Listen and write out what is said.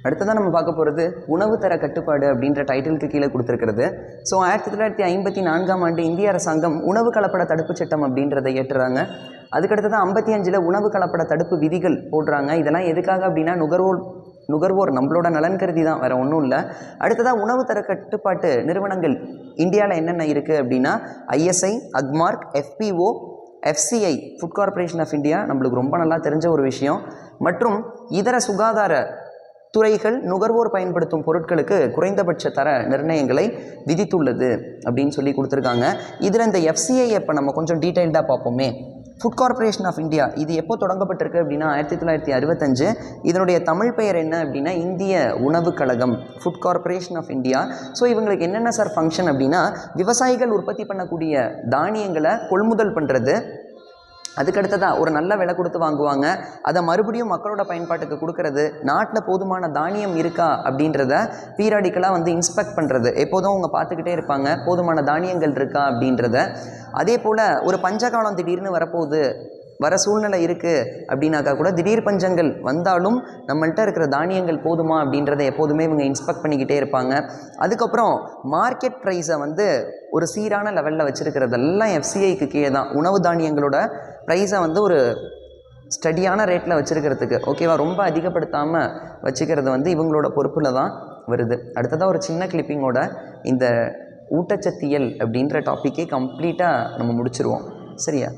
அடுத்ததான் நம்ம பார்க்க போகிறது உணவு தர கட்டுப்பாடு அப்படின்ற டைட்டிலுக்கு கீழே கொடுத்துருக்கிறது. ஸோ 1954ஆம் ஆண்டு இந்திய அரசாங்கம் உணவு கலப்பட தடுப்பு சட்டம் அப்படின்றத ஏற்றுறாங்க. அதுக்கடுத்ததான் 55ல் உணவு கலப்பட தடுப்பு விதிகள் போடுறாங்க. இதெல்லாம் எதுக்காக அப்படின்னா நுகர்வோர் நம்மளோட நலன் கருதி தான், வேறு ஒன்றும் இல்லை. அடுத்ததாக உணவு தர கட்டுப்பாட்டு நிறுவனங்கள் இந்தியாவில் என்னென்ன இருக்குது அப்படின்னா ISI, Agmark, FPO, FCI food corporation of India, நம்மளுக்கு ரொம்ப நல்லா தெரிஞ்ச ஒரு விஷயம், மற்றும் இதர சுகாதார துறைகள் நுகர்வோர் பயன்படுத்தும் பொருட்களுக்கு குறைந்தபட்ச தர நிர்ணயங்களை விதித்துள்ளது அப்படின்னு சொல்லி கொடுத்துருக்காங்க. இதில் இந்த FCI இப்போ நம்ம கொஞ்சம் டீட்டெயில்டாக பார்ப்போமே. ஃபுட் கார்ப்பரேஷன் ஆஃப் இந்தியா இது எப்போ தொடங்கப்பட்டிருக்கு அப்படின்னா 1965. இதனுடைய தமிழ் பெயர் என்ன அப்படின்னா இந்திய உணவு கழகம், food corporation of India. So இவங்களுக்கு என்னென்ன சார் ஃபங்க்ஷன் அப்படின்னா விவசாயிகள் உற்பத்தி பண்ணக்கூடிய தானியங்களை கொள்முதல் பண்ணுறது, அதுக்கடுத்ததாக ஒரு நல்ல விலை கொடுத்து வாங்குவாங்க, அதை மறுபடியும் மக்களோட பயன்பாட்டுக்கு கொடுக்கறது, நாட்டில் போதுமான தானியம் இருக்கா அப்படின்றத பீரியாடிக்கலாக வந்து இன்ஸ்பெக்ட் பண்ணுறது, எப்போதும் அவங்க பார்த்துக்கிட்டே இருப்பாங்க போதுமான தானியங்கள் இருக்கா அப்படின்றத. அதே போல் ஒரு பஞ்சகாலம் திடீர்னு வர சூழ்நிலை இருக்குது அப்படின்னாக்கா கூட திடீர் பஞ்சங்கள் வந்தாலும் நம்மள்கிட்ட இருக்கிற தானியங்கள் போதுமா அப்படின்றத எப்போதுமே இவங்க இன்ஸ்பெக்ட் பண்ணிக்கிட்டே இருப்பாங்க. அதுக்கப்புறம் மார்க்கெட் ப்ரைஸை வந்து ஒரு சீரான லெவலில் வச்சுருக்கிறதெல்லாம் FCIக்கு கீழே தான். உணவு தானியங்களோட ப்ரைஸை வந்து ஒரு ஸ்டடியான ரேட்டில் வச்சுருக்கிறதுக்கு, ஓகேவா, ரொம்ப அதிகப்படுத்தாமல் வச்சுக்கிறது வந்து இவங்களோட பொறுப்பில் தான் வருது. அடுத்ததாக ஒரு சின்ன கிளிப்பிங்கோட இந்த ஊட்டச்சத்தியல் அப்படின்ற டாப்பிக்கே கம்ப்ளீட்டாக நம்ம முடிச்சிருவோம். சரியா?